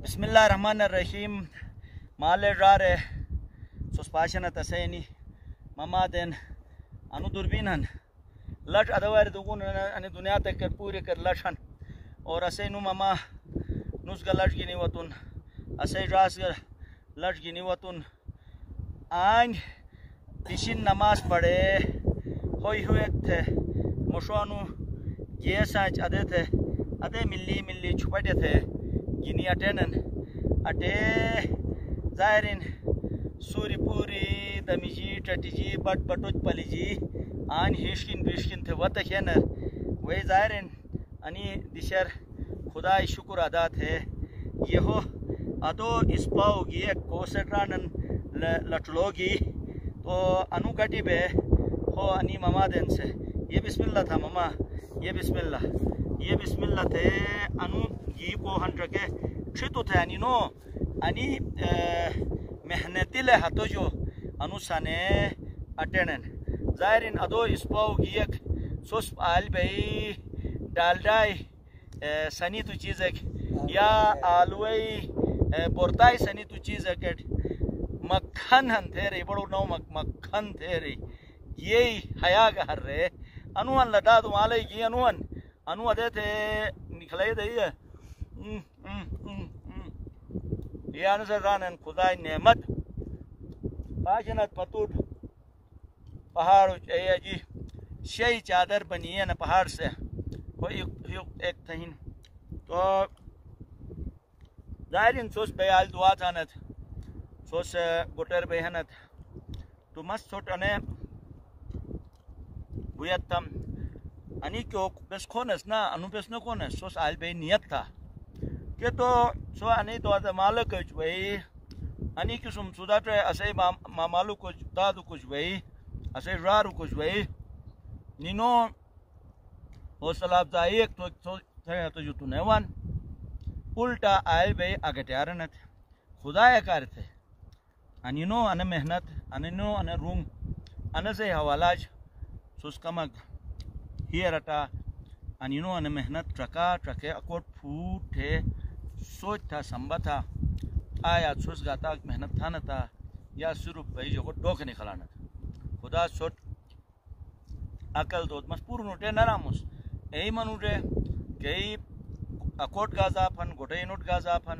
Bismillahirrahmanirrahim. Maale rare suspashana tasayni mamaden anu durbinan लट अदवार दुगुन आणि दुनिया तक पूरे कर लटन और असे नु मामा नुसगा लट गिनी वतुन असे रास लट गिनी वतुन आंग दिशिन नमाज पढ़े होई हुए थे मुशानु ये साच अदे थे अदे मिल्ली मिल्ली छुपटे थे गिनी अटेनन अटे जाहिरिन सूरी पूरी दमीजी टटीजी बट बटुच पलीजी आन हिशकिन बिशकिन थे वत खेन वही जाहिरिन अनि दिशर खुदाई शुक्र अदा थे ये हो अदो इस पाओगी कोसट्रानन लटलोगी तो अनु कटी बे हो अनि ममा दिन से ये बिस्मिल्लाह था ममा ये बिस्मिल्लाह थे अनु ये को हंड्र के छितो थे अनि नो अनि मेहनती ले हतो जो अनुसाने अटेनन जाहिरिन अदो इसपाओ गियक सोस आल भाई डालडाई सनी तो चीज़ या आलूई बोरताई सनी तो चीज़ मक्खन हन थे रे बड़ो नौ मक्खन थे रे ये हया का हर रे अनुवन लटा तो माले ये अनुवन अनु अदे थे निकले दे ये अनुसार रानन खुदाई नेमत पाशनत पतुट पहाड़ जी शई चादर बनी है ना पहाड़ से वो एक थहीन तो जाहिरिन सोच बयाल दुआ थानत सोच गुटर बेहनत तो मस्त छोट अने बुयतम अनि क्यों बस कोनस ना अनु बस न कोनस सोच आल बे नियत था के तो सो अनि तो अद मालक कुछ वही अनि किसुम सुदा ट्रे असे मामालु कुछ दादु कुछ वही असे रारू कुछ वही निनो हो सलाब जाइक तो जो तूने वन उल्टा आयल बे आगे तैयार न थे खुदा ये कर थे अनिनो अने मेहनत अनिनो अने रूम अने से हवालाज सुस्कमक हियर अटा अनिनो अने मेहनत ट्रके अकोट फूट थे सोच था संबा था आया सुस गाता मेहनत था न था या सिर्फ भाई जो को टोक निकलाना था खुदा सोट अकल दो मस पूर्ण उठे नरामुस यही मन उठे कई अकोट गाजाफन गोटे नोट गाजाफन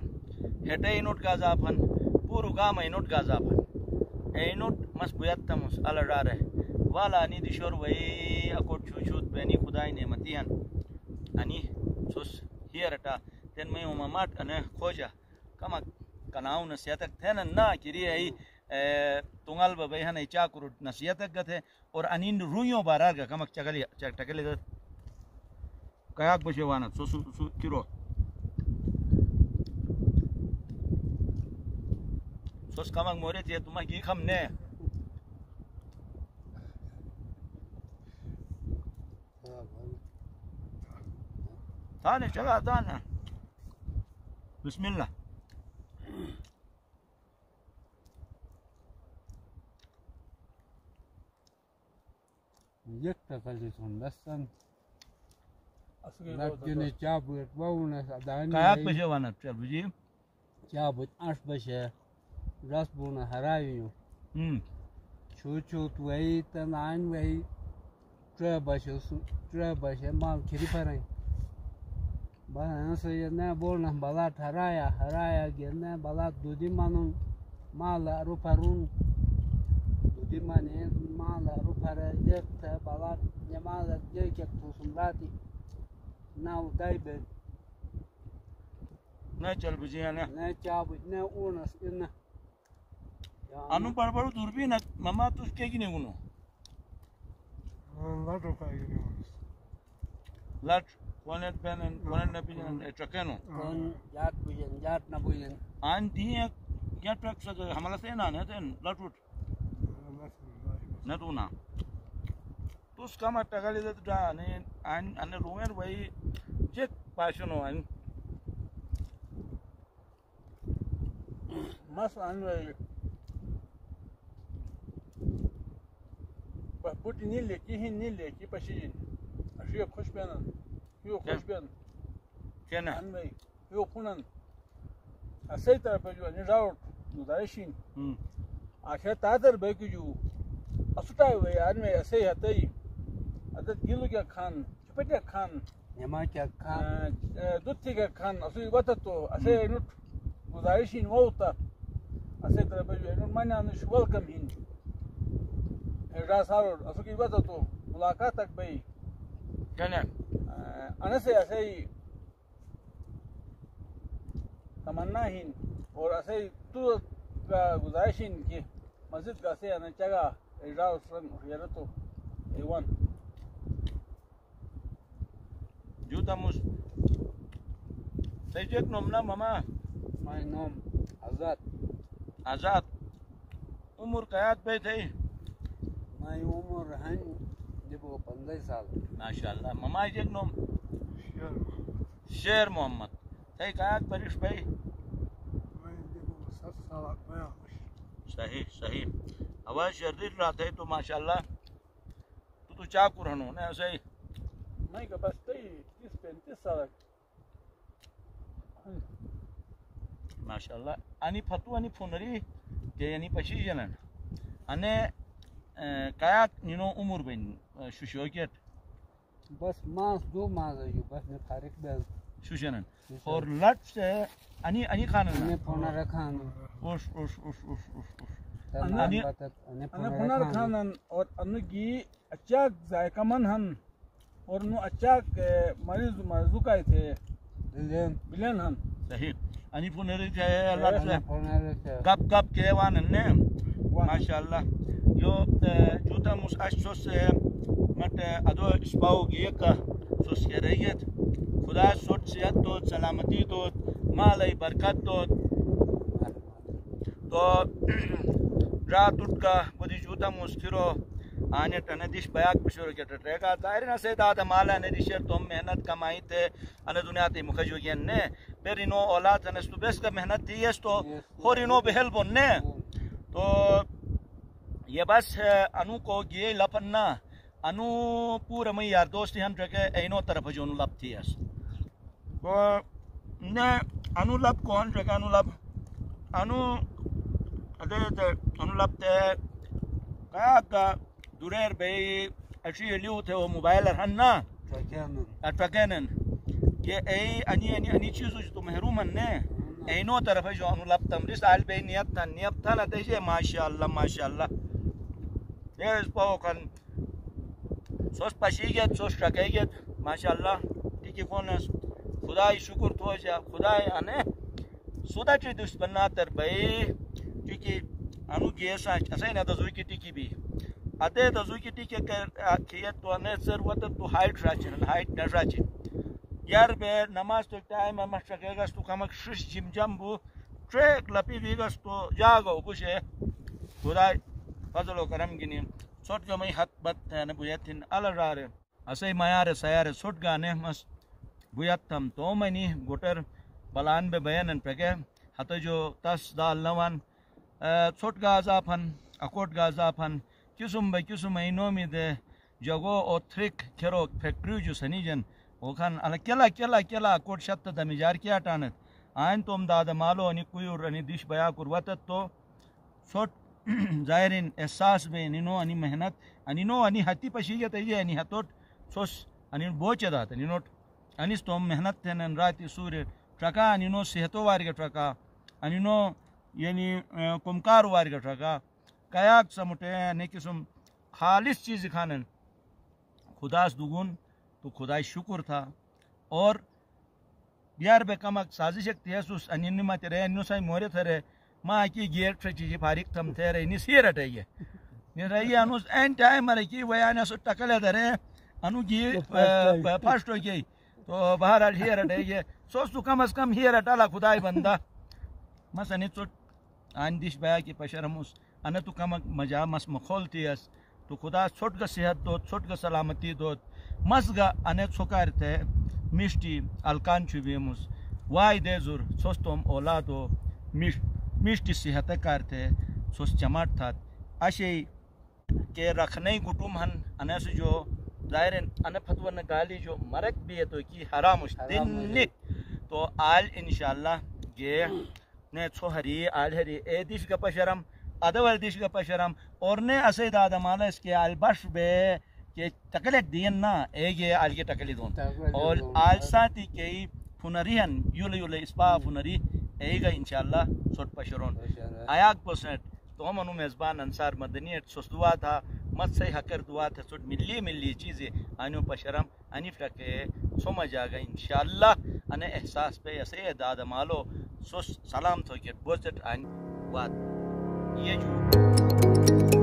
हेटे नोट गाजाफन पूरु गाम नोट गाजाफन ए नोट मस बुयत्तमुस अलड़ा रहे वाला अनि दिशोर वही अकोट छूछूत बेनी खुदाई ने मतियन अनि सुस हियरटा तेन मैं उमामाट अने खोजा कमा कनाउ नसियत थे ना किरी आई तुंगल बबे हने चाकुर नसियत गथे और अनिन रुयो बारार का कमक चगली टकले कयाक बशेवाना सो किरो सोस कमक मोरे थे तुम की खमने थाने जगह दाना बिस्मिल्लाह يكتفل بسن لكن جابت بونس أداني كاك بشة وانا تبجي جابت أش بشة راس بونا هرايو شو توي تنان وي ترى بشة مال كري فرين بنا سيدنا بولنا بلاد هرايا جنا بلاد دودي مانون مال روبارون دودي مانين مال روبارا جت بلاد جمال جيك توسمراتي ناو دايبن نچل بجيانا نچاب نه اونس ان अनु परबड़ो दूरबीन ममा तो उसके की नहीं गुनो लाटो का की नहीं लाट कोनेट पेन न पिजन ट्रकेनो कोन जाट न बुजन आन दिए क्या ट्रक सके हमला से ना ने लाटुट न तो ना तो उसका मत टगले दे दा ने आन रोमेर वही जे पाशनो आन मस आन Puti nille ki hin nille ki pashin. Aşıyor koş benan. Yok koş ben. Kena. Anmay. Yok punan. असई तरफ जो अनि राउट गुजारिशिन हम्म आशा तादर बेकजू असुटा वे आदमी असई हतई अदत गिलु के खान चपटे खान Yama kya khan. दुत्ती के खान असई वततो असई नुट गुजारिशिन वोता असई तरफ जो नुट माने अनुश वेलकम हिन रासारो असुकी वततो मुलाकात तक बई कहने अनसे असई तमन्ना हिन और असई तू का गुजारिशिन की मस्जिद का से अन जगह इराउ सन हिरतो एवन जूता मुस सैजेक नोमना मामा My name Azad. आजाद उम्र कयात पे थे My umur han jebo 15 साल. माशाल्लाह मामा जेक नोम शेर मोहम्मद सही कयात परिश पे सही सही आवाज शर्दिल रहा थे तो माशाल्लाह तू चा कुरहनो ने ऐसे ही नहीं का बस तई 30-35 साल माशाल्लाह आणि फतू आणि फुनरी ते आणि पशी जनन आणि कयात निनो उम्र बेन शुशोकेट बस मास 2 मास है बस ने फारिक बे शुशनन और लट से आणि खाना ने पोना रखान उस अनि अने पुनर खानन और अनुगी अचाक जायकमन हन और नु अचाक मरीज मरजुकाय थे दिलेन बिलन हन सही आणि फुनरी ते लट से पोना रखे गप के वानन ने माशाल्लाह यो जूता मुस अशो से मत अदो स्पाउ गियका सोस केरेयत खुदा सोट सेहत दो सलामती दो मालई बरकत दो तो रात उठका बदी जूता मुस्किरो आने टने दिश बयाक बिशोर के ट्रेका जाहिर न से दादा माला ने दिशर तुम मेहनत कमाई थे अने दुनिया ते मुखजोगियन ने पेरिनो औलाद ने स्तु बेस का मेहनत थी यस तो होरिनो बेहल बोन्ने तो ये बस अनु को गे लपन्ना अनु पूरा मई यार दोस्ती हम ट्रेके एनो तरफ जोनु लब थी यस तो ने अनु लब कौन ट्रेका अनु लब अनु अदे अनु लब ते का दुरेर बे अच्छी लियो थे वो मोबाइल हन्ना ट्रकेनन ये अनि चीज़ तो महरूमन ने एनो तरफ जो अनु लब तमरिस आल बे नियत था ना ते माशाल्लाह ये पाओ कन सोस पशीगेत सोस ट्रकेगेत माशाल्लाह टिकी कोनस खुदाई शुक्र तो जा खुदाई अने सुदाची दुश्मना तर बे टिकी अनु गेसा असै ना दजुकी टिकी भी अते दजुकी टिकी के तो ने सर वत तो हाइट न राचिन यार बे नमाज तो टाइम म ट्रकेगस तो कमक शिश जिमजम्बू ट्रेक लपी विगस तो जागो कुशे खुदाई फजलो करम गिनी सोट जो मई हत बत न बुयतिन अलरारे असै मायारे सयारे सोट गाने मस बुयतम तो मनी गोटर बलान बे बयानन प्रगे हत जो तस दाल नवन सोट गाजाफन अकोट गाजाफन किसुम बे किसुम इनोमी दे जगो ओ थ्रिक केरो फैक्ट्री जो सनीजन ओखन अल केला अकोट शत द मिजार किया टानत आयन तोम दाद मालो अनि कुयुर अनि दिश बया कुरवत तो सोट जाहिरिन एहसास बे निनो अनि मेहनत अनि नो अनि हती पशीयत ये अनि हतोट सोस अनि बोचे दात अनि नोट अनि तो मेहनत तेन राति सूर्य ट्रका अनि नो सेहतो वारगे ट्रका अनि नो यानी कुमकार वारगे ट्रका कयाक समुटे ने किस्म खालिस चीज खानन खुदास दुगुन तो खुदाई शुक्र था और यार बे कमक साजिश तेसुस अनि निमा तेरे नो साई मोरे थरे माँ की गेर चीज फारिक थम थे रही निसीर हटेगे रही अनुस एन टाइम मरे की वया ने टकले धरे अनु की फर्स्ट हो गई तो बाहर हियर हटेगे सोच तू कम अज कम हियर हटाला खुदाई बंदा मस अनि चुट आन दिश बया की पशरमुस अन तू कम मजा मस मखोलती अस तो खुदा छोट ग सेहत दो छोट ग सलामती दो मस ग अने छोकार थे मिष्टी अलकान चुबेमुस वाई दे जुर सोस्तोम औलादो मिष्टी सेहत करते सोस चमाट था अशे के रखने कुटुम हन अनस जो जाहिर अन फतवन गाली जो मरक भी है तो की हराम दिन तो आल इंशाल्लाह ये ne çohari alheri diş ka pasharam adawal dish ka pasharam और ने असे दादा मालस के अलबश बे के तकले दिन ना एगे अलगे तकले दोन और आलसाती के फुनरियन युले स्पा फुनरी एगा इंशाल्लाह सोट पशरोन आयाक परसेंट तो हम अनु मेजबान अंसार मदनियत सोसदुआ था मत से हकर दुआ था सोट मिली चीजें अनु पशरम अनिफ रखे समझ आगा इंशाल्लाह अने एहसास पे ऐसे दादा मालो सोस सलाम तो के बोचट अन वाद ये जो